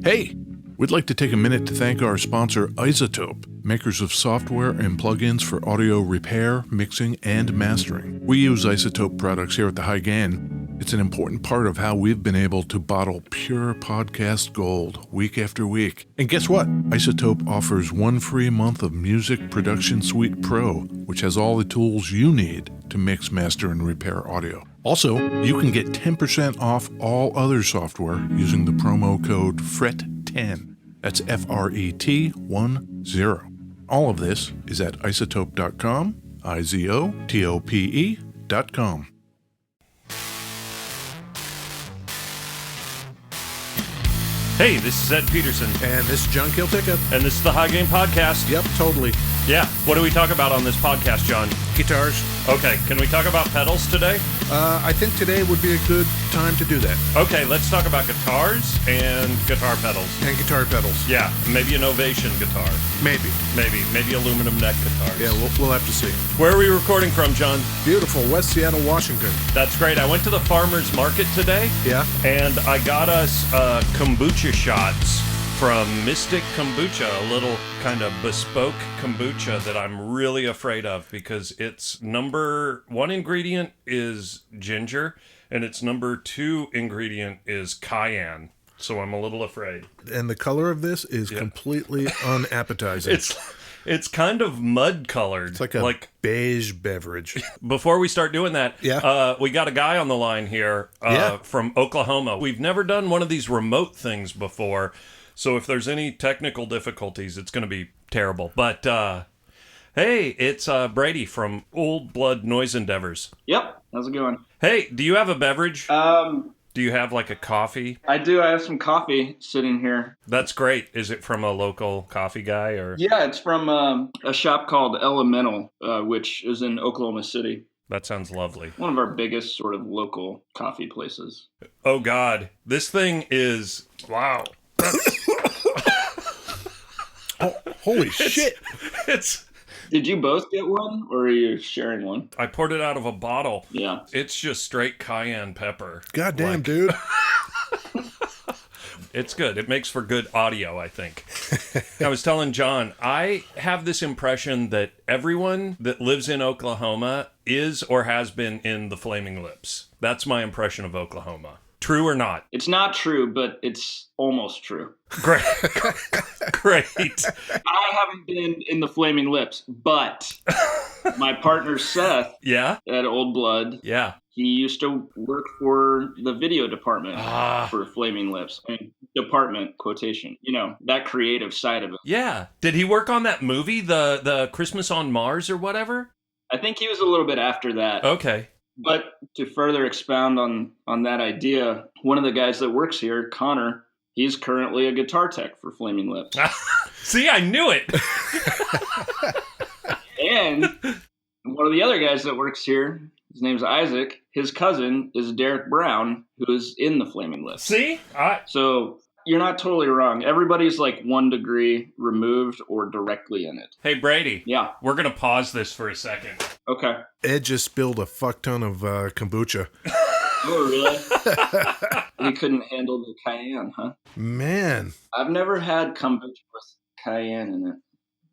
Hey, we'd like to take a minute to thank our sponsor, iZotope, makers of software and plugins for audio repair, mixing, and mastering. We use iZotope products here at the High Gain. It's an important part of how we've been able to bottle pure podcast gold week after week. And guess what? iZotope offers 1 free month of Music Production Suite Pro, which has all the tools you need to mix, master, and repair audio. Also, you can get 10% off all other software using the promo code FRET10. That's FRET10. All of this is at iZotope.com, IZOTOPE.com. Hey, this is Ed Peterson. And this is John Kieltyka. And this is the High Gain Podcast. Yep, totally. Yeah. What do we talk about on this podcast, John? Guitars. Okay. Can we talk about pedals today? I think today would be a good time to do that. Okay, let's talk about guitars and guitar pedals. And guitar pedals. Yeah, maybe an Ovation guitar. Maybe aluminum neck guitars. Yeah, we'll have to see. Where are we recording from, John? Beautiful, West Seattle, Washington. That's great. I went to the farmer's market today. Yeah. And I got us kombucha shots from Mystic Kombucha, a little kind of bespoke kombucha that I'm really afraid of because its number 1 ingredient is ginger and its number 2 ingredient is cayenne. So I'm a little afraid. And the color of this is completely unappetizing. It's kind of mud colored. It's like beige beverage. Before we start doing that, we got a guy on the line here from Oklahoma. We've never done one of these remote things before. So if there's any technical difficulties, it's going to be terrible. But, hey, it's Brady from Old Blood Noise Endeavors. Yep. How's it going? Hey, do you have a beverage? Do you have like a coffee? I do. I have some coffee sitting here. That's great. Is it from a local coffee guy or? Yeah, it's from a shop called Elemental, which is in Oklahoma City. That sounds lovely. One of our biggest sort of local coffee places. Oh, God. This thing is, wow. Oh, holy shit. Did you both get one, or are you sharing one? I poured it out of a bottle. Yeah. It's just straight cayenne pepper. Goddamn, dude. It's good. It makes for good audio, I think. I was telling John, I have this impression that everyone that lives in Oklahoma is or has been in the Flaming Lips. That's my impression of Oklahoma. True or not? It's not true, but it's almost true. Great. Great. I haven't been in the Flaming Lips, but my partner Seth at Old Blood, he used to work for the video department for Flaming Lips. I mean, department, quotation. You know, that creative side of it. Yeah. Did he work on that movie, the Christmas on Mars or whatever? I think he was a little bit after that. Okay. But to further expound on that idea, one of the guys that works here, Connor, he's currently a guitar tech for Flaming Lips. See, I knew it. And one of the other guys that works here, his name's Isaac. His cousin is Derek Brown, who is in the Flaming Lips. See? So you're not totally wrong. Everybody's like 1 degree removed or directly in it. Hey, Brady. Yeah. We're going to pause this for a second. Okay. Ed just spilled a fuck ton of kombucha. Oh, really? He couldn't handle the cayenne, huh? Man. I've never had kombucha with cayenne in it.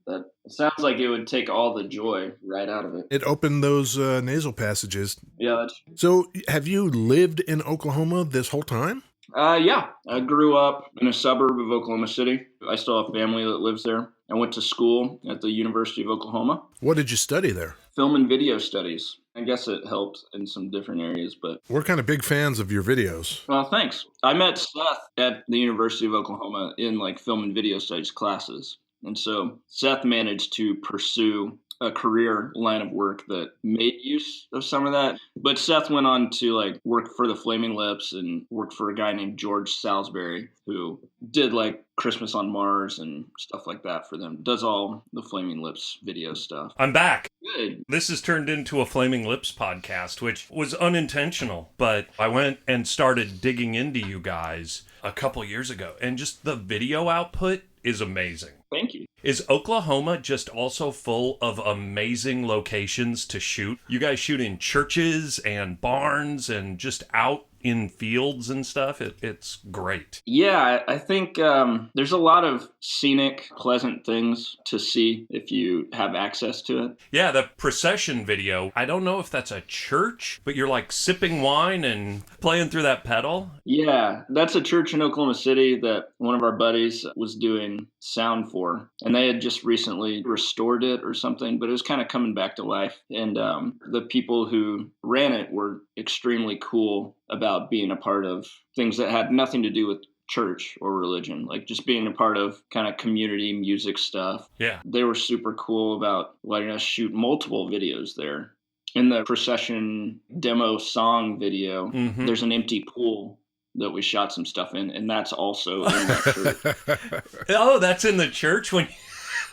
That sounds like it would take all the joy right out of it. It opened those nasal passages. Yeah, that's true. So, have you lived in Oklahoma this whole time? Yeah. I grew up in a suburb of Oklahoma City. I still have family that lives there. I went to school at the University of Oklahoma. What did you study there? Film and video studies. I guess it helped in some different areas, but... We're kind of big fans of your videos. Well, thanks. I met Seth at the University of Oklahoma in like film and video studies classes. And so Seth managed to pursue a career line of work that made use of some of that. But Seth went on to like work for the Flaming Lips and worked for a guy named George Salisbury who did like Christmas on Mars and stuff like that for them. Does all the Flaming Lips video stuff. I'm back. Good. This has turned into a Flaming Lips podcast, which was unintentional, but I went and started digging into you guys a couple years ago, and just the video output is amazing. Thank you. Is Oklahoma just also full of amazing locations to shoot? You guys shoot in churches and barns and just out in fields and stuff. It's great. Yeah, I think there's a lot of scenic, pleasant things to see if you have access to it. Yeah, the procession video, I don't know if that's a church, but you're like sipping wine and playing through that pedal. Yeah, that's a church in Oklahoma City that one of our buddies was doing sound for. And they had just recently restored it or something, but it was kind of coming back to life. And the people who ran it were extremely cool about being a part of things that had nothing to do with church or religion, like just being a part of kind of community music stuff. Yeah. They were super cool about letting us shoot multiple videos there. In the procession demo song video, there's an empty pool that we shot some stuff in, and that's also in that church. Oh, that's in the church when...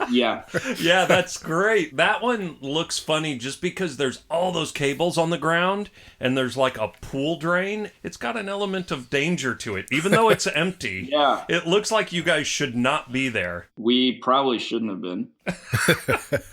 Yeah. Yeah, that's great. That one looks funny just because there's all those cables on the ground and there's like a pool drain. It's got an element of danger to it, even though it's empty. Yeah. It looks like you guys should not be there. We probably shouldn't have been.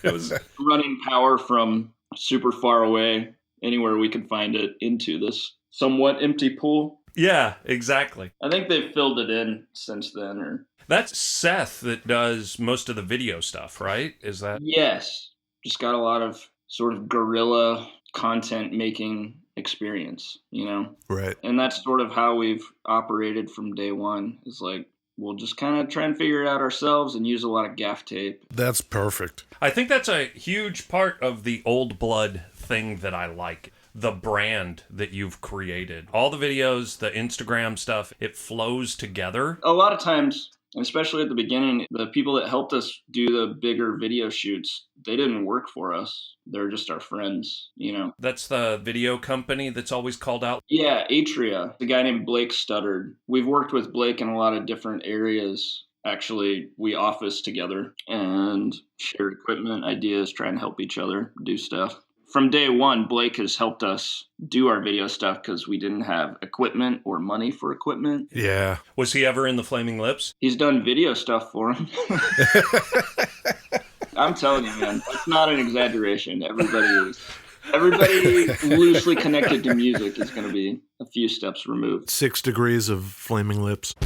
It was running power from super far away, anywhere we could find it, into this somewhat empty pool. Yeah, exactly. I think they've filled it in since then, or... That's Seth that does most of the video stuff, right? Is that? Yes. Just got a lot of sort of guerrilla content making experience, you know? Right. And that's sort of how we've operated from day one, is like, we'll just kind of try and figure it out ourselves and use a lot of gaff tape. That's perfect. I think that's a huge part of the Old Blood thing that I like. The brand that you've created. All the videos, the Instagram stuff, it flows together. A lot of times, especially at the beginning, the people that helped us do the bigger video shoots, they didn't work for us. They're just our friends, you know? That's the video company that's always called out. Yeah, Atria. The guy named Blake Studdard. We've worked with Blake in a lot of different areas. Actually, we office together and share equipment, ideas, try and help each other do stuff. From day one, Blake has helped us do our video stuff because we didn't have equipment or money for equipment. Yeah. Was he ever in the Flaming Lips? He's done video stuff for him. I'm telling you, man, that's not an exaggeration. Everybody loosely connected to music is going to be a few steps removed. 6 degrees of Flaming Lips.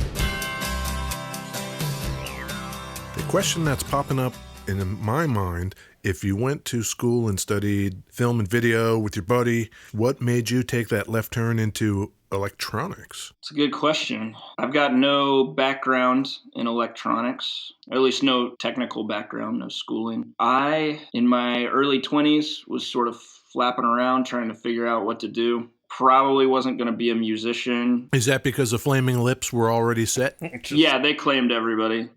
The question that's popping up in my mind, if you went to school and studied film and video with your buddy, what made you take that left turn into electronics? It's a good question. I've got no background in electronics, or at least no technical background, no schooling. I, in my early 20s, was sort of flapping around trying to figure out what to do. Probably wasn't going to be a musician. Is that because the Flaming Lips were already set? Yeah, they claimed everybody.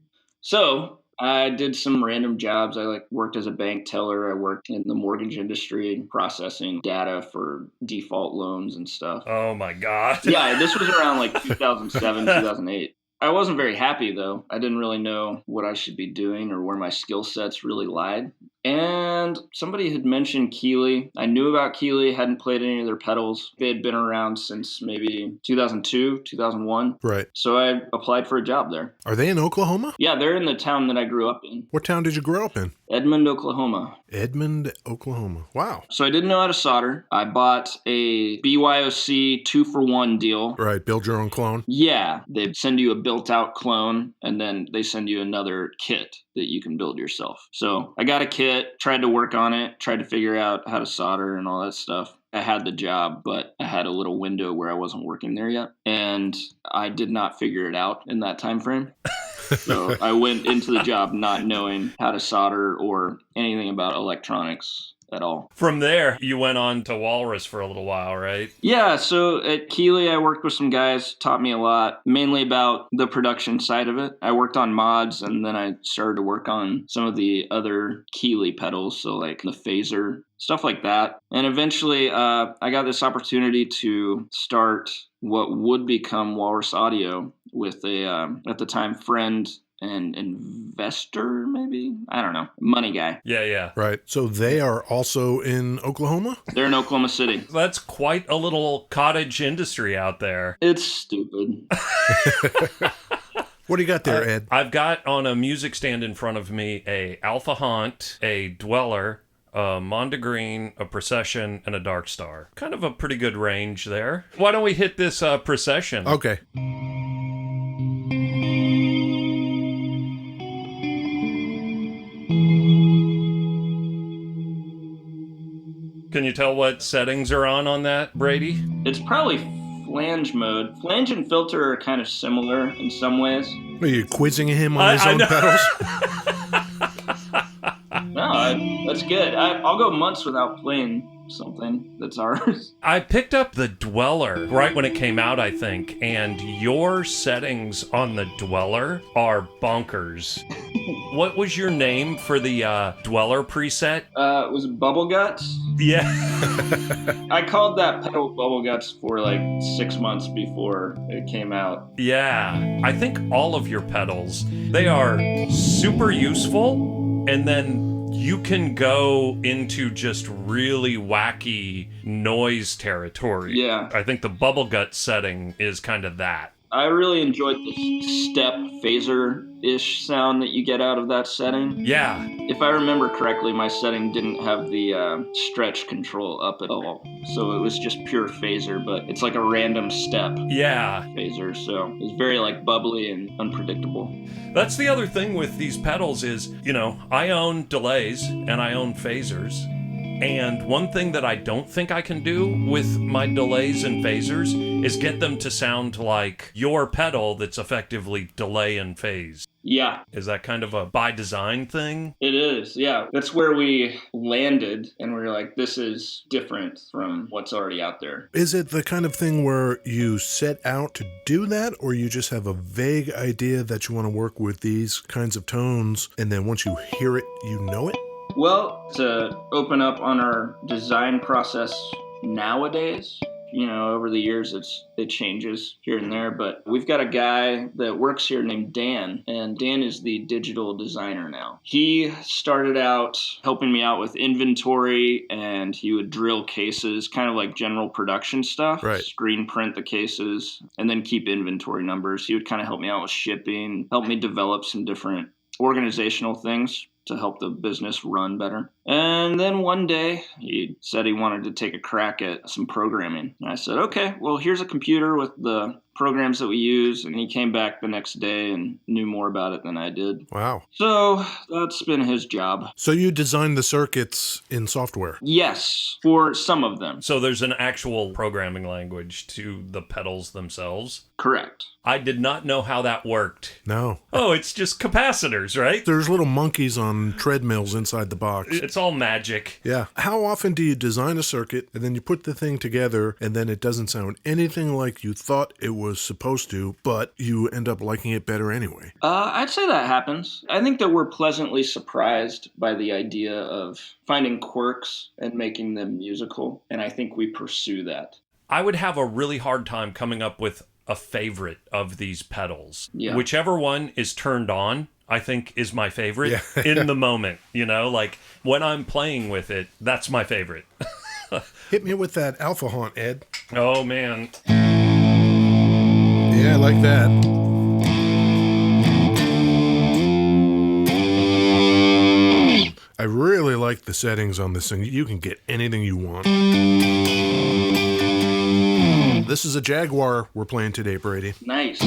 So I did some random jobs. I worked as a bank teller. I worked in the mortgage industry, processing data for default loans and stuff. Oh my God. Yeah, this was around 2007, 2008. I wasn't very happy though. I didn't really know what I should be doing or where my skill sets really lied. And somebody had mentioned Keeley. I knew about Keeley, hadn't played any of their pedals. They had been around since maybe 2002, 2001. Right. So I applied for a job there. Are they in Oklahoma? Yeah, they're in the town that I grew up in. What town did you grow up in? Edmond, Oklahoma. Edmond, Oklahoma. Wow. So I didn't know how to solder. I bought a BYOC 2-for-1 deal. Right, build your own clone. Yeah, they send you a built-out clone, and then they send you another kit that you can build yourself. So I got a kit, tried to work on it, tried to figure out how to solder and all that stuff. I had the job, but I had a little window where I wasn't working there yet, and I did not figure it out in that time frame. So I went into the job not knowing how to solder or anything about electronics at all. From there, you went on to Walrus for a little while, right? Yeah, so at Keeley, I worked with some guys, taught me a lot, mainly about the production side of it. I worked on mods, and then I started to work on some of the other Keeley pedals, so the phaser, stuff like that. And eventually, I got this opportunity to start what would become Walrus Audio with a, at the time, friend and investor, maybe? I don't know. Money guy. Yeah. Right. So they are also in Oklahoma? They're in Oklahoma City. That's quite a little cottage industry out there. It's stupid. What do you got there, Ed? I've got on a music stand in front of me a Alpha Haunt, a Dweller, a Mondegreen, a Procession, and a Dark Star. Kind of a pretty good range there. Why don't we hit this Procession? Okay. Can you tell what settings are on that, Brady? It's probably flange mode. Flange and filter are kind of similar in some ways. Are you quizzing him on his own pedals? No, that's good. I'll go months without playing something that's ours. I picked up the Dweller right when it came out, I think, and your settings on the Dweller are bonkers. What was your name for the Dweller preset? It was Bubble Guts. Yeah. I called that pedal Bubble Guts for like 6 months before it came out. Yeah. I think all of your pedals, they are super useful, and then you can go into just really wacky noise territory. Yeah. I think the Bubble Gut setting is kind of that. I really enjoyed the step phaser-ish sound that you get out of that setting. Yeah. If I remember correctly, my setting didn't have the stretch control up at all. So it was just pure phaser, but it's like a random step Yeah. phaser. So it was very like bubbly and unpredictable. That's the other thing with these pedals is, I own delays and I own phasers. And one thing that I don't think I can do with my delays and phasers is get them to sound like your pedal that's effectively delay and phase. Yeah, Is that kind of a by design thing? it is. Yeah, that's where we landed, and we were like, this is different from what's already out there. Is it the kind of thing where you set out to do that, or you just have a vague idea that you want to work with these kinds of tones, and then once you hear it, you know it? Well, to open up on our design process nowadays, over the years it changes here and there, but we've got a guy that works here named Dan, and Dan is the digital designer now. He started out helping me out with inventory, and he would drill cases, kind of like general production stuff, Right. Screen print the cases, and then keep inventory numbers. He would kind of help me out with shipping, help me develop some different organizational things to help the business run better. And then one day he said he wanted to take a crack at some programming. And I said, okay, well, here's a computer with the programs that we use. And he came back the next day and knew more about it than I did. Wow. So that's been his job. So you designed the circuits in software? Yes, for some of them. So there's an actual programming language to the pedals themselves. Correct. I did not know how that worked. No. Oh, it's just capacitors, right? There's little monkeys on treadmills inside the box. It's all magic. Yeah. How often do you design a circuit and then you put the thing together and then it doesn't sound anything like you thought it was supposed to, but you end up liking it better anyway? I'd say that happens. I think that we're pleasantly surprised by the idea of finding quirks and making them musical, and I think we pursue that. I would have a really hard time coming up with a favorite of these pedals. Yeah. Whichever one is turned on, I think is my favorite Yeah. in the moment. Like when I'm playing with it, that's my favorite. Hit me with that alpha haunt, Ed. Oh, man. Yeah, I like that. I really like the settings on this thing. You can get anything you want. This is a Jaguar we're playing today, Brady. Nice.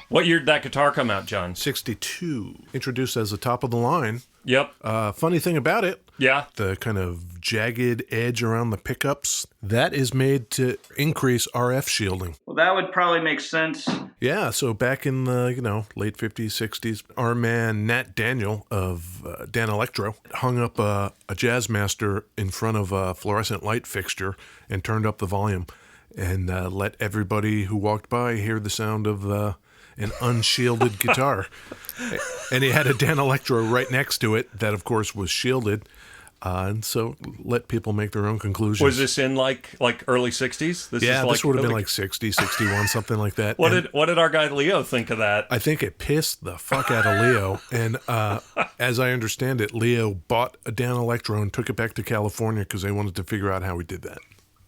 What year did that guitar come out, John? 62. Introduced as the top of the line. Yep. Funny thing about it, Yeah. the kind of jagged edge around the pickups, that is made to increase RF shielding. Well, that would probably make sense. Yeah, so back in the late 50s, 60s, our man Nat Daniel of Dan Electro hung up a Jazzmaster in front of a fluorescent light fixture and turned up the volume and let everybody who walked by hear the sound of an unshielded guitar. And he had a Dan Electro right next to it that, of course, was shielded. And so let people make their own conclusions. Was this in like early 60s? This would have been like 60, 61, something like that. What did our guy Leo think of that? I think it pissed the fuck out of Leo. And as I understand it, Leo bought a Dan Electro and took it back to California because they wanted to figure out how he did that.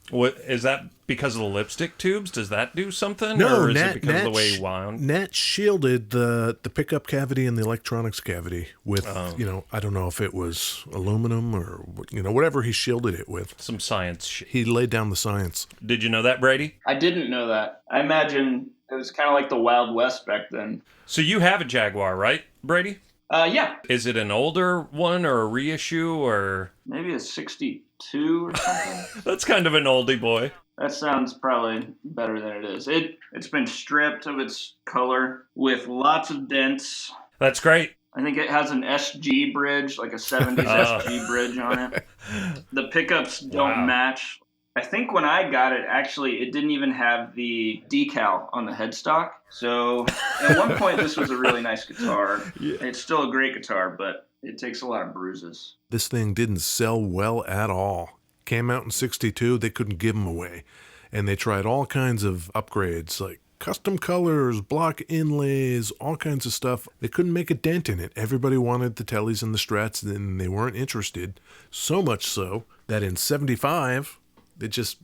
What is that because of the lipstick tubes? Does that do something? No, or is it because of the way he wound? Nat shielded the pickup cavity and the electronics cavity with, I don't know if it was aluminum or, whatever he shielded it with. Some science shit. He laid down the science. Did you know that, Brady? I didn't know that. I imagine it was kind of like the Wild West back then. So you have a Jaguar, right, Brady? Yeah. Is it an older one or a reissue or? Maybe a 62 or something. That's kind of an oldie boy. That sounds probably better than it is. It's been stripped of its color with lots of dents. That's great. I think it has an SG bridge, like a 70s SG bridge on it. The pickups don't match. I think when I got it, actually, it didn't even have the decal on the headstock. So at one point, this was a really nice guitar. Yeah. It's still a great guitar, but it takes a lot of bruises. This thing didn't sell well at all. Came out in 62, they couldn't give them away. And they tried all kinds of upgrades, like custom colors, block inlays, all kinds of stuff. They couldn't make a dent in it. Everybody wanted the Tellys and the Strats, and they weren't interested. So much so that in 75... they just,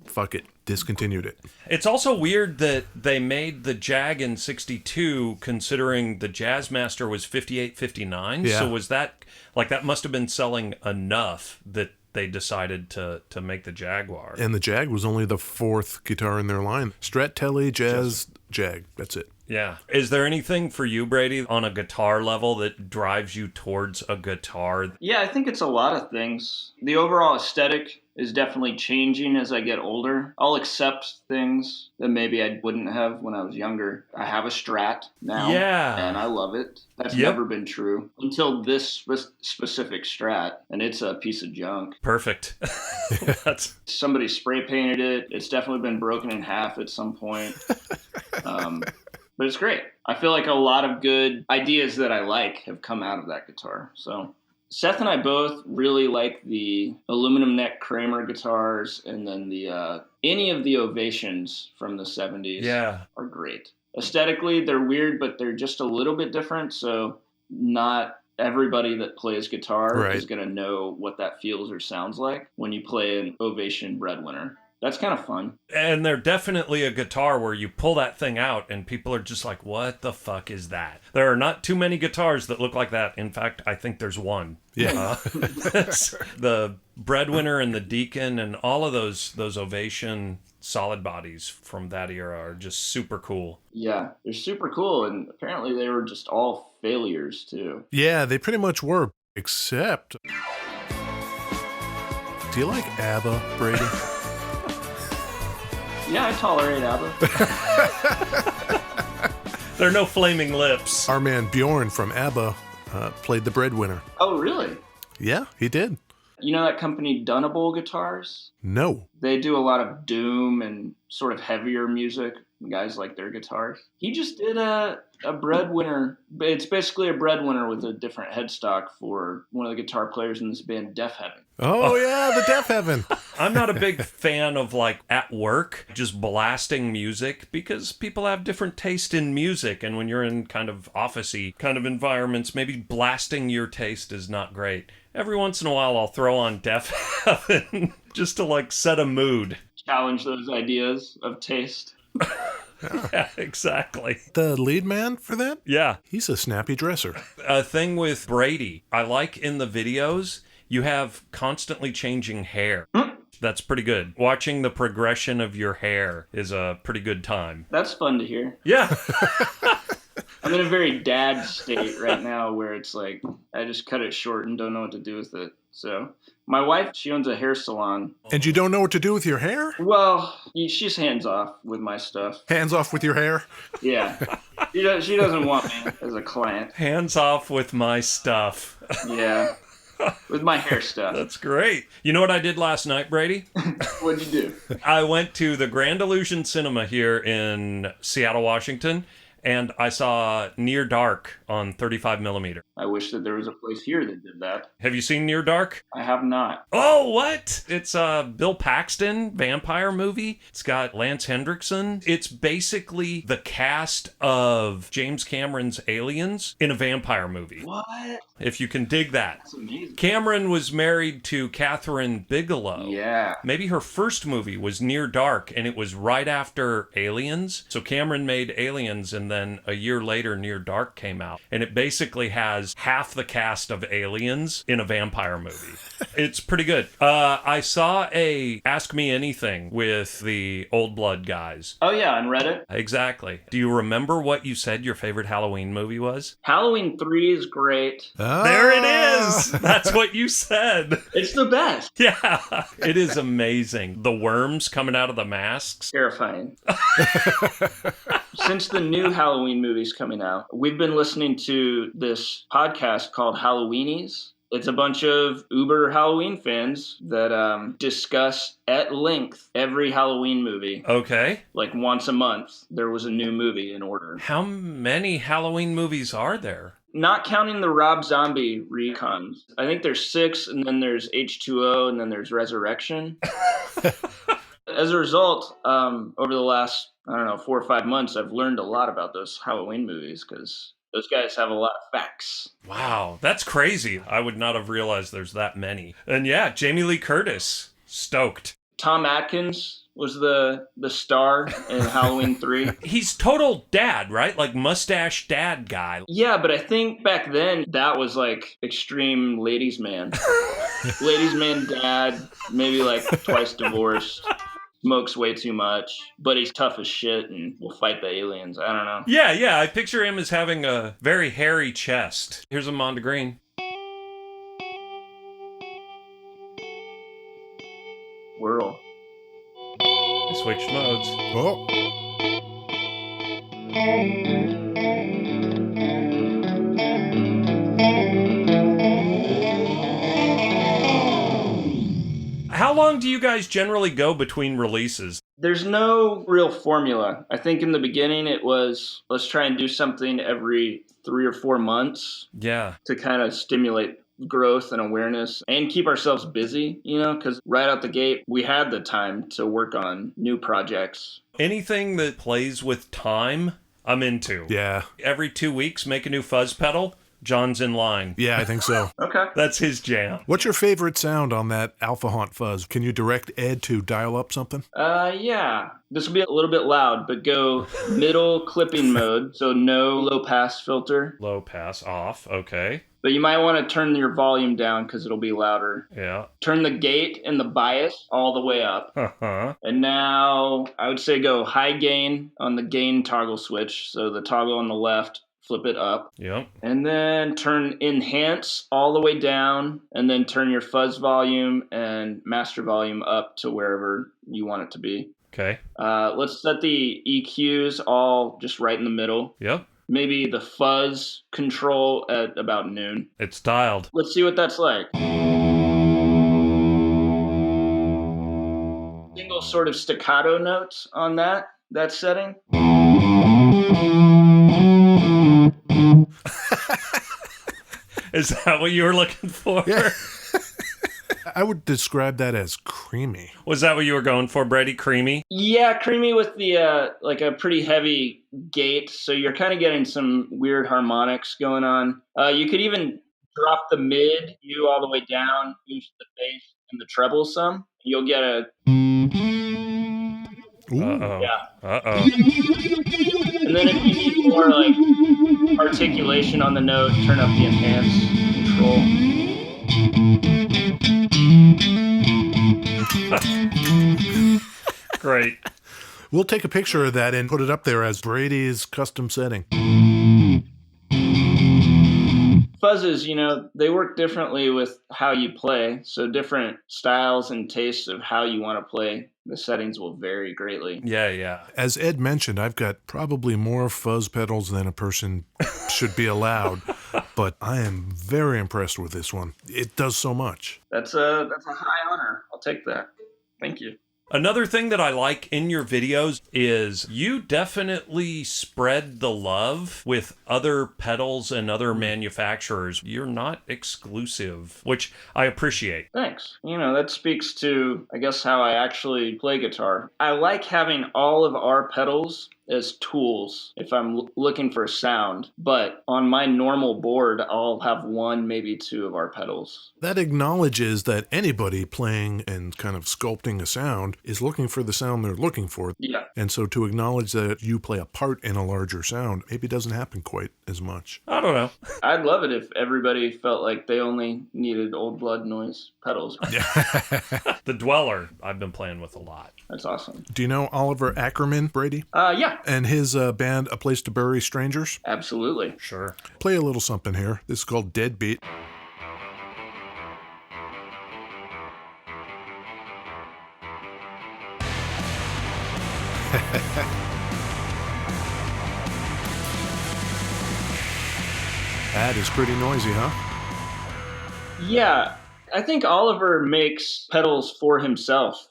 discontinued it. It's also weird that they made the Jag in 62, considering the Jazzmaster was 58, 59. Yeah. So was that, that must have been selling enough that they decided to make the Jaguar. And the Jag was only the fourth guitar in their line. Strat, Telly, Jazz, Jag. That's it. Yeah. Is there anything for you, Brady, on a guitar level that drives you towards a guitar? Yeah, I think it's a lot of things. The overall aesthetic is definitely changing as I get older. I'll accept things that maybe I wouldn't have when I was younger. I have a Strat now, and I love it. That's never been true until this specific Strat, and it's a piece of junk. Perfect. Somebody spray painted it. It's definitely been broken in half at some point. But it's great. I feel like a lot of good ideas that I like have come out of that guitar. So Seth and I both really like the aluminum neck Kramer guitars, and then the any of the Ovations from the 70s are great. Aesthetically, they're weird, but they're just a little bit different. So not everybody that plays guitar is going to know what that feels or sounds like when you play an Ovation Breadwinner. That's kind of fun. And they're definitely a guitar where you pull that thing out and people are just like, what the fuck is that? There are not too many guitars that look like that. In fact, I think there's one. Yeah. The Breadwinner and the Deacon and all of those Ovation solid bodies from that era are just super cool. Yeah, they're super cool. And apparently they were just all failures too. Yeah, they pretty much were. Except, do you like ABBA, Brady? Yeah, I tolerate ABBA. There are no flaming lips. Our man Bjorn from ABBA played the Breadwinner. Oh, really? Yeah, he did. You know that company Dunable Guitars? No. They do a lot of doom and sort of heavier music. Guys like their guitars. He just did a Breadwinner. It's basically a Breadwinner with a different headstock for one of the guitar players in this band, Deaf Heaven. Oh, yeah, the Deaf Heaven. I'm not a big fan of at work, just blasting music, because people have different taste in music. And when you're in kind of office-y kind of environments, maybe blasting your taste is not great. Every once in a while, I'll throw on Deaf Heaven just to set a mood. Challenge those ideas of taste. Yeah, exactly. The lead man for that? Yeah. He's a snappy dresser. A thing with Brady, I like in the videos, you have constantly changing hair. That's pretty good. Watching the progression of your hair is a pretty good time. That's fun to hear. Yeah. I'm in a very dad state right now where it's I just cut it short and don't know what to do with it. So my wife, she owns a hair salon. And you don't know what to do with your hair? Well, she's hands off with my stuff. Hands off with your hair? Yeah. She doesn't want me as a client. Hands off with my stuff. Yeah. With my hair stuff. That's great. You know what I did last night, Brady? What'd you do? I went to the Grand Illusion Cinema here in Seattle, Washington, and I saw Near Dark on 35 millimeter. I wish that there was a place here that did that. Have you seen Near Dark? I have not. Oh, what? It's a Bill Paxton vampire movie. It's got Lance Hendrickson. It's basically the cast of James Cameron's Aliens in a vampire movie. What? If you can dig that. That's amazing. Cameron was married to Catherine Bigelow. Yeah. Maybe her first movie was Near Dark, and it was right after Aliens. So Cameron made Aliens, and then a year later, Near Dark came out. And it basically has half the cast of Aliens in a vampire movie. It's pretty good. I saw a Ask Me Anything with the Old Blood guys. Oh, yeah, on Reddit. Exactly. Do you remember what you said your favorite Halloween movie was? Halloween 3 is great. There it is! That's what you said. It's the best. Yeah, it is amazing. The worms coming out of the masks. Terrifying. Since the new Halloween movie's coming out, we've been listening to this podcast called Halloweenies. It's a bunch of uber Halloween fans that discuss at length every Halloween movie. Okay. Like once a month, there was a new movie in order. How many Halloween movies are there? Not counting the Rob Zombie recons. I think there's 6, and then there's H2O, and then there's Resurrection. As a result, over the last, 4 or 5 months, I've learned a lot about those Halloween movies because those guys have a lot of facts. Wow, that's crazy. I would not have realized there's that many. And yeah, Jamie Lee Curtis, stoked. Tom Atkins was the star in Halloween 3. He's total dad, right? Like mustache dad guy. Yeah, but I think back then that was like extreme ladies man. Ladies man dad, maybe like twice divorced. Smokes way too much, but he's tough as shit and will fight the aliens. I don't know. Yeah, I picture him as having a very hairy chest. Here's a Mondegreen. Whirl. I switched modes. Oh, How long do you guys generally go between releases? There's no real formula. I think in the beginning it was, let's try and do something every 3 or 4 months Yeah. to kind of stimulate growth and awareness and keep ourselves busy, because right out the gate, we had the time to work on new projects. Anything that plays with time, I'm into. yeah. Every 2 weeks, make a new fuzz pedal. John's in line. Yeah, I think so. Okay. That's his jam. What's your favorite sound on that Alpha Haunt fuzz? Can you direct Ed to dial up something? Yeah. This will be a little bit loud, but go middle clipping mode, so no low pass filter. Low pass off. Okay. But you might want to turn your volume down because it'll be louder. Yeah. Turn the gate and the bias all the way up. Uh-huh. And now I would say go high gain on the gain toggle switch. So the toggle on the left, flip it up. Yep. And then turn enhance all the way down. And then turn your fuzz volume and master volume up to wherever you want it to be. Okay. Let's set the EQs all just right in the middle. Yep. Maybe the fuzz control at about noon. It's dialed. Let's see what that's like. Single sort of staccato notes on that setting. Is that what you were looking for? Yeah. I would describe that as creamy. Was that what you were going for, Brady? Creamy? Yeah, creamy with the like a pretty heavy gate, so you're kind of getting some weird harmonics going on. You could even drop the mid U all the way down, boost the bass and the treble some. You'll get a Uh-oh. yeah. Uh-oh. And then if you need more like articulation on the note, turn up the enhance control. Great. We'll take a picture of that and put it up there as Brady's custom setting. Fuzzes, they work differently with how you play. So different styles and tastes of how you want to play, the settings will vary greatly. Yeah. As Ed mentioned, I've got probably more fuzz pedals than a person should be allowed, but I am very impressed with this one. It does so much. That's a high honor. I'll take that. Thank you. Another thing that I like in your videos is you definitely spread the love with other pedals and other manufacturers. You're not exclusive, which I appreciate. Thanks. That speaks to, I guess, how I actually play guitar. I like having all of our pedals as tools if I'm looking for a sound, but on my normal board, I'll have one, maybe two of our pedals. That acknowledges that anybody playing and kind of sculpting a sound is looking for the sound they're looking for. Yeah. And so to acknowledge that you play a part in a larger sound maybe doesn't happen quite as much. I don't know. I'd love it if everybody felt like they only needed Old Blood noise pedals. The Dweller, I've been playing with a lot. That's awesome. Do you know Oliver Ackerman, Brady? Yeah. And his band, A Place to Bury Strangers? Absolutely. Sure. Play a little something here. This is called Deadbeat. That is pretty noisy, huh? Yeah. I think Oliver makes pedals for himself.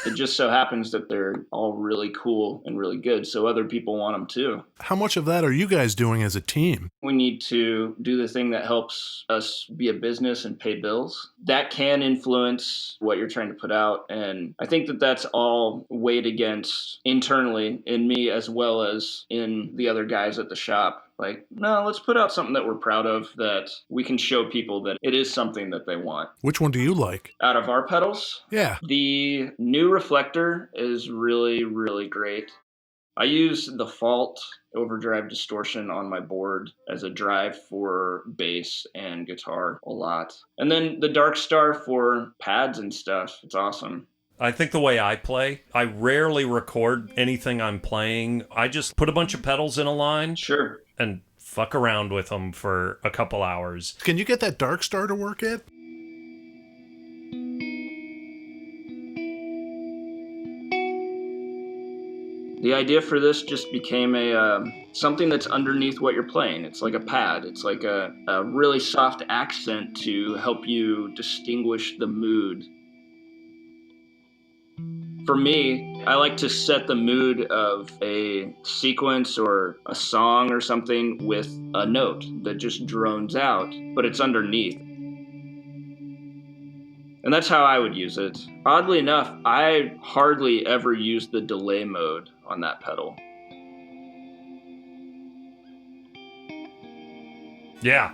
It just so happens that they're all really cool and really good, so other people want them too. How much of that are you guys doing as a team? We need to do the thing that helps us be a business and pay bills. That can influence what you're trying to put out, and I think that that's all weighed against internally in me as well as in the other guys at the shop. Like, no, let's put out something that we're proud of, that we can show people that it is something that they want. Which one do you like? Out of our pedals, Yeah. the new reflector is really, really great. I use the Fault overdrive distortion on my board as a drive for bass and guitar a lot. And then the Dark Star for pads and stuff. It's awesome. I think the way I play, I rarely record anything I'm playing. I just put a bunch of pedals in a line. Sure. And fuck around with them for a couple hours. Can you get that Dark Star to work yet? The idea for this just became something that's underneath what you're playing. It's like a pad. It's like a really soft accent to help you distinguish the mood. For me, I like to set the mood of a sequence or a song or something with a note that just drones out, but it's underneath. And that's how I would use it. Oddly enough, I hardly ever use the delay mode on that pedal. Yeah.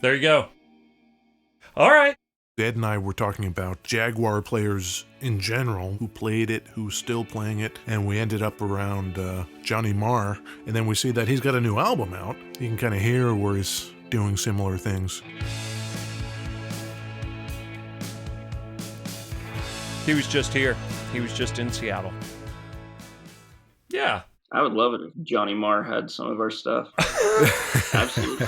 There you go. All right. Ed and I were talking about Jaguar players in general who played it, who's still playing it, and we ended up around Johnny Marr, and then we see that he's got a new album out. You can kind of hear where he's doing similar things. He was just here. He was just in Seattle. Yeah. I would love it if Johnny Marr had some of our stuff. Absolutely.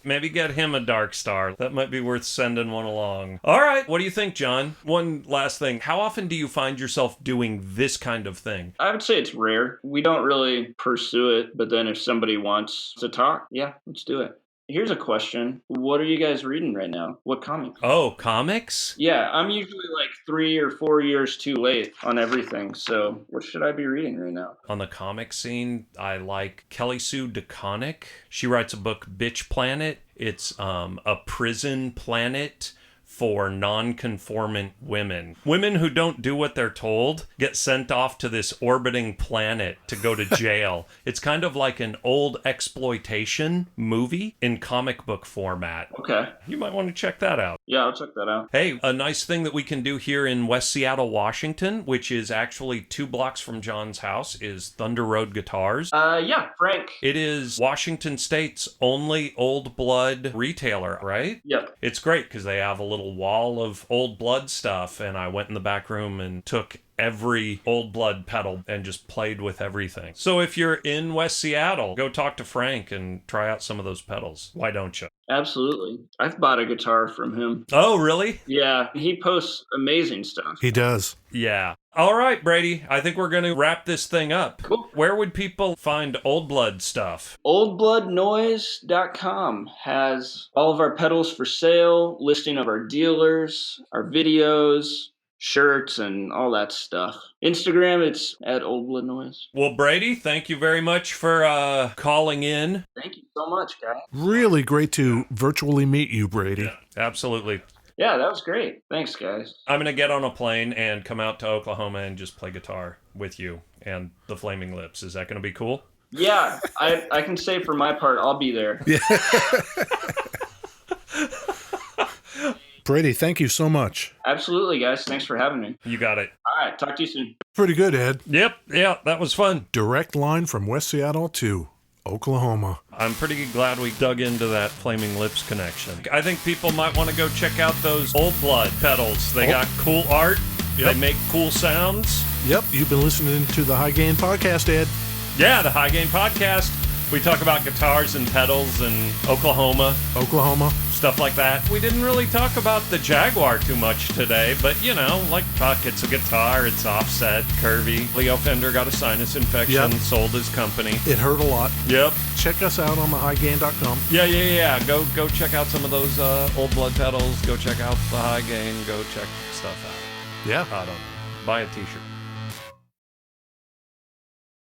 Maybe get him a Dark Star. That might be worth sending one along. All right. What do you think, John? One last thing. How often do you find yourself doing this kind of thing? I would say it's rare. We don't really pursue it, but then if somebody wants to talk, yeah, let's do it. Here's a question. What are you guys reading right now? What comic? Oh, comics? Yeah, I'm usually like 3 or 4 years too late on everything. So what should I be reading right now? On the comic scene, I like Kelly Sue DeConnick. She writes a book, Bitch Planet. It's a prison planet for non-conformant women. Women who don't do what they're told get sent off to this orbiting planet to go to jail. It's kind of like an old exploitation movie in comic book format. Okay. You might want to check that out. Yeah, I'll check that out. Hey, a nice thing that we can do here in West Seattle, Washington, which is actually 2 blocks from John's house, is Thunder Road Guitars. Yeah, Frank. It is Washington State's only Old Blood retailer, right? Yep. It's great because they have a little wall of Old Blood stuff, and I went in the back room and took every Old Blood pedal and just played with everything. So if you're in West Seattle, go talk to Frank and try out some of those pedals. Why don't you? Absolutely. I've bought a guitar from him. Oh, really? Yeah, he posts amazing stuff. He does. Yeah. All right, Brady. I think we're going to wrap this thing up. Cool. Where would people find Old Blood stuff? Oldbloodnoise.com has all of our pedals for sale, listing of our dealers, our videos, shirts and all that stuff. Instagram, it's at Old Blood Noise. Well, Brady, thank you very much for calling in. Thank you so much, guys. Really great to virtually meet you, Brady. Yeah, absolutely. Yeah, that was great. Thanks, guys. I'm going to get on a plane and come out to Oklahoma and just play guitar with you and the Flaming Lips. Is that going to be cool? Yeah, I can say for my part, I'll be there. Yeah. Brady, thank you so much. Absolutely, guys. Thanks for having me. You got it. All right, talk to you soon. Pretty good, Ed. Yep, yeah, that was fun. Direct line from West Seattle to Oklahoma. I'm pretty glad we dug into that Flaming Lips connection. I think people might want to go check out those Old Blood pedals. They got cool art. Yep. They make cool sounds. Yep, you've been listening to the High Gain Podcast, Ed. Yeah, the High Gain Podcast. We talk about guitars and pedals and Oklahoma, stuff like that. We didn't really talk about the Jaguar too much today, but you know, like, fuck, it's a guitar, it's offset, curvy. Leo Fender got a sinus infection, sold his company. It hurt a lot. Yep. Check us out on thehighgain.com. Yeah. Go check out some of those Old Blood pedals. Go check out the High Gain. Go check stuff out. Yeah. I don't know. Buy a t-shirt.